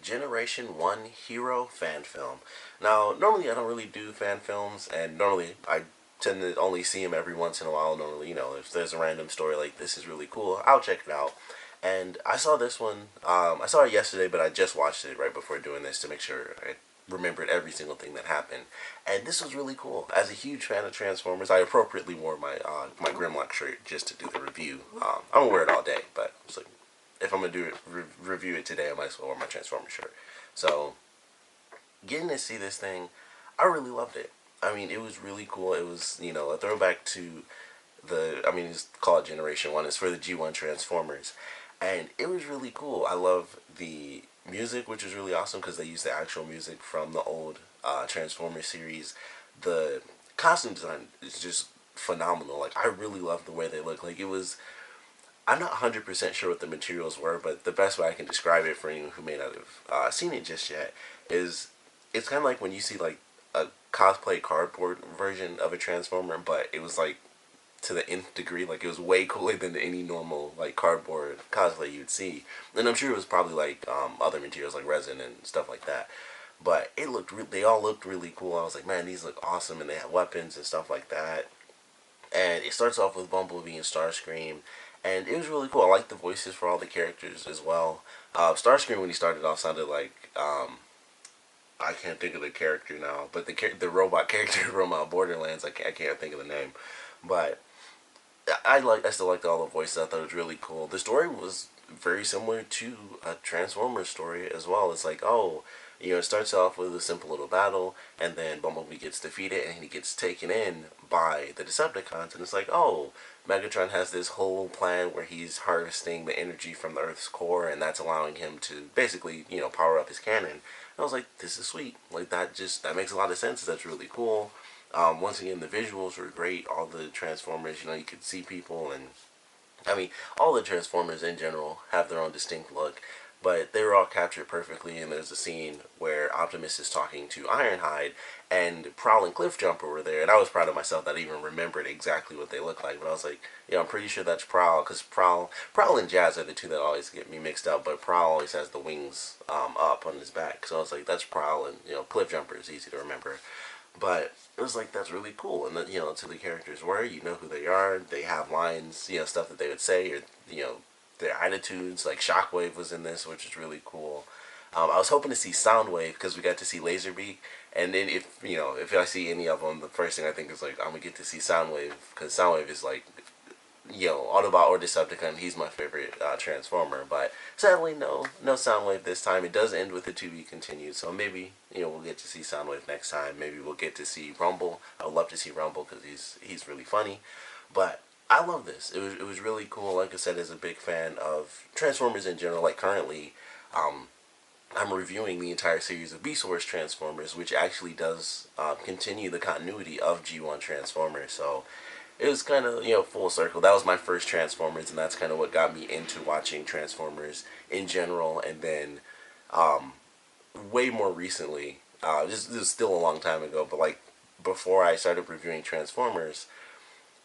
Generation 1 Hero fan film. Now, normally I don't really do fan films, and normally I tend to only see them every once in a while. Normally, if there's a random story like this is really cool, I'll check it out. And I saw this one, I saw it yesterday, but I just watched it right before doing this to make sure I remembered every single thing that happened. And this was really cool. As a huge fan of Transformers, I appropriately wore my Grimlock shirt just to do the review. I don't wear it all day, but it's like, if I'm gonna do it, review it today, I might as well wear my Transformers shirt. So, getting to see this thing, I really loved it. I mean, it was really cool. It was, a throwback to it's called Generation 1. It's for the G1 Transformers. And it was really cool. I love the music, which is really awesome because they used the actual music from the old Transformers series. The costume design is just phenomenal. Like, I really love the way they look. Like, it was, I'm not 100% sure what the materials were, but the best way I can describe it for anyone who may not have seen it just yet is it's kind of like when you see like a cosplay cardboard version of a Transformer, but it was like to the nth degree. Like, it was way cooler than any normal like cardboard cosplay you'd see. And I'm sure it was probably like other materials like resin and stuff like that. But they all looked really cool. I was like, man, these look awesome, and they had weapons and stuff like that. And it starts off with Bumblebee and Starscream, and it was really cool. I liked the voices for all the characters as well. Starscream, when he started off, sounded like I can't think of the character now, but the robot character from Borderlands. I can't think of the name, but I still liked all the voices. I thought it was really cool. The story was very similar to a Transformers story as well. It's like, oh, it starts off with a simple little battle, and then Bumblebee gets defeated, and he gets taken in by the Decepticons, and it's like, oh, Megatron has this whole plan where he's harvesting the energy from the Earth's core, and that's allowing him to basically, power up his cannon. And I was like, this is sweet. Like, that makes a lot of sense. That's really cool. Once again, the visuals were great. All the Transformers, you could see people, and I mean, all the Transformers in general have their own distinct look, but they were all captured perfectly. And there's a scene where Optimus is talking to Ironhide, and Prowl and Cliffjumper were there, and I was proud of myself that I even remembered exactly what they looked like. But I was like, I'm pretty sure that's Prowl, because Prowl and Jazz are the two that always get me mixed up. But Prowl always has the wings up on his back, so I was like, that's Prowl, and Cliffjumper is easy to remember. But it was like, that's really cool. And then, to the characters were, you know who they are. They have lines, stuff that they would say, or, their attitudes. Like, Shockwave was in this, which is really cool. I was hoping to see Soundwave because we got to see Laserbeak. And then if I see any of them, the first thing I think is like, I'm going to get to see Soundwave, because Soundwave is like, Autobot or Decepticon, he's my favorite Transformer. But sadly, no Soundwave this time. It does end with a to be continued, so maybe we'll get to see Soundwave next time. Maybe we'll get to see Rumble. I would love to see Rumble because he's really funny. But I love this. It was really cool. Like I said, as a big fan of Transformers in general, like currently, I'm reviewing the entire series of Beast Wars Transformers, which actually does continue the continuity of G1 Transformers. So it was kind of, full circle. That was my first Transformers, and that's kind of what got me into watching Transformers in general. And then, way more recently, this is still a long time ago, but like before I started reviewing Transformers,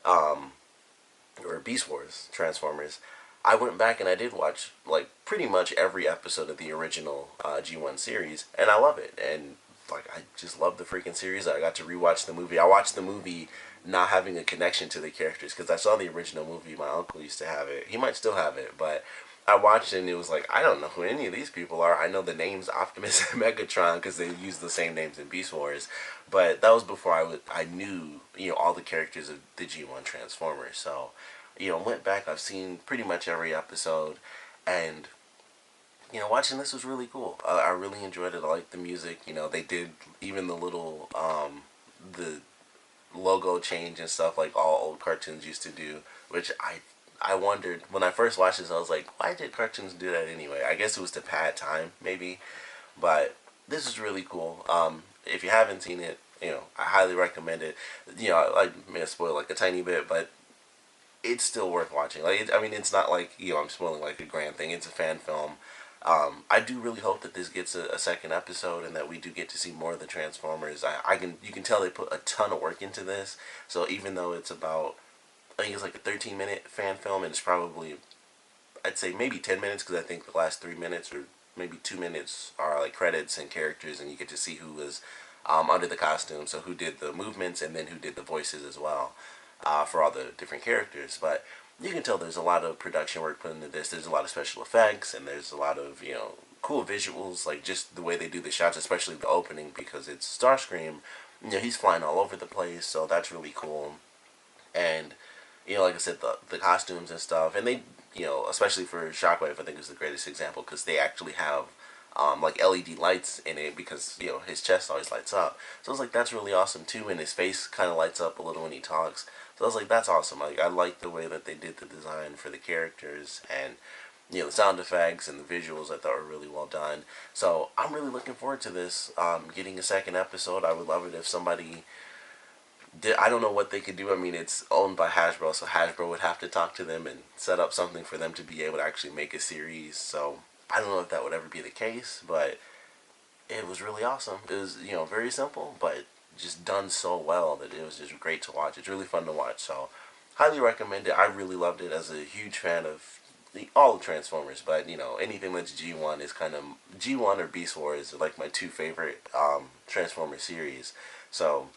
or Beast Wars Transformers, I went back and I did watch like pretty much every episode of the original G1 series, and I love it. And like, I just love the freaking series. I got to rewatch the movie. I watched the movie not having a connection to the characters because I saw the original movie. My uncle used to have it. He might still have it, but I watched it and it was like, I don't know who any of these people are. I know the names Optimus and Megatron because they use the same names in Beast Wars, but that was before I knew all the characters of the G1 Transformers. So went back. I've seen pretty much every episode, and watching this was really cool. I really enjoyed it. I liked the music. They did even the little the logo change and stuff like all old cartoons used to do, which I wondered when I first watched this. I was like, why did cartoons do that anyway? I guess it was to pad time, maybe. But this is really cool. If you haven't seen it, I highly recommend it. I may have spoiled like a tiny bit, but it's still worth watching. Like, it's not like I'm spoiling like a grand thing. It's a fan film. I do really hope that this gets a second episode and that we do get to see more of the Transformers. You can tell they put a ton of work into this. So even though it's about, I think it's like a 13-minute fan film, and it's probably, I'd say maybe 10 minutes because I think the last 3 minutes or maybe 2 minutes are like credits and characters, and you get to see who was under the costume, so who did the movements and then who did the voices as well for all the different characters. But you can tell there's a lot of production work put into this. There's a lot of special effects, and there's a lot of, you know, cool visuals, like just the way they do the shots, especially the opening, because it's Starscream. You know, he's flying all over the place, so that's really cool. And you know, like I said, the costumes and stuff, and they, you know, especially for Shockwave, I think is the greatest example because they actually have like LED lights in it because, you know, his chest always lights up. So I was like, that's really awesome too, and his face kind of lights up a little when he talks. So I was like, that's awesome. Like, I like the way that they did the design for the characters, and you know, the sound effects and the visuals I thought were really well done. So I'm really looking forward to this getting a second episode. I would love it if somebody I don't know what they could do. I mean, it's owned by Hasbro, so Hasbro would have to talk to them and set up something for them to be able to actually make a series. So I don't know if that would ever be the case, but it was really awesome. It was, you know, very simple, but just done so well that it was just great to watch. It's really fun to watch, so highly recommend it. I really loved it as a huge fan of all the Transformers, but you know, anything that's G1 is kind of G1 or Beast Wars are like my two favorite Transformer series. So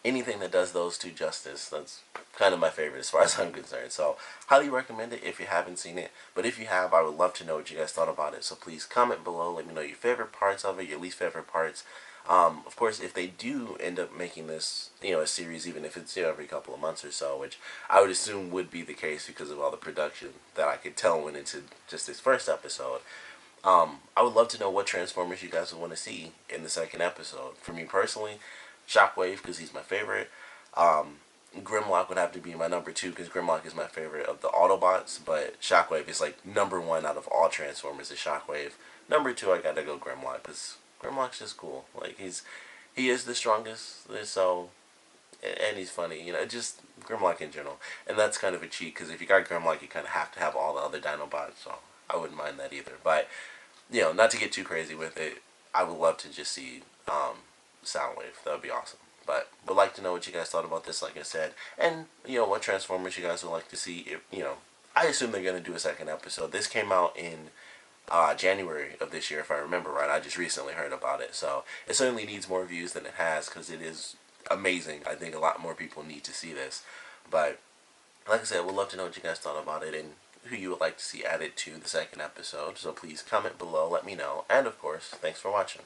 anything that does those two justice, that's kind of my favorite as far as I'm concerned. So highly recommend it if you haven't seen it. But if you have, I would love to know what you guys thought about it. So please comment below. Let me know your favorite parts of it, your least favorite parts. Of course, if they do end up making this, you know, a series, even if it's, you know, every couple of months or so, which I would assume would be the case because of all the production that I could tell went into just this first episode. I would love to know what Transformers you guys would want to see in the second episode. For me personally, Shockwave, because he's my favorite. Grimlock would have to be my number 2 because Grimlock is my favorite of the Autobots, but Shockwave is like number 1 out of all Transformers is Shockwave. Number 2, I gotta go Grimlock because Grimlock's just cool. Like, he is the strongest, so, and he's funny, you know, just Grimlock in general. And that's kind of a cheat because if you got Grimlock, you kind of have to have all the other Dinobots, so I wouldn't mind that either. But, you know, not to get too crazy with it, I would love to just see Soundwave. That would be awesome. But would like to know what you guys thought about this, like I said, and you know what Transformers you guys would like to see. If, you know, I assume they're gonna do a second episode. This came out in January of this year, if I remember right. I just recently heard about it, so it certainly needs more views than it has because it is amazing. I think a lot more people need to see this. But like I said, we'd love to know what you guys thought about it and who you would like to see added to the second episode. So please comment below, let me know, and of course, thanks for watching.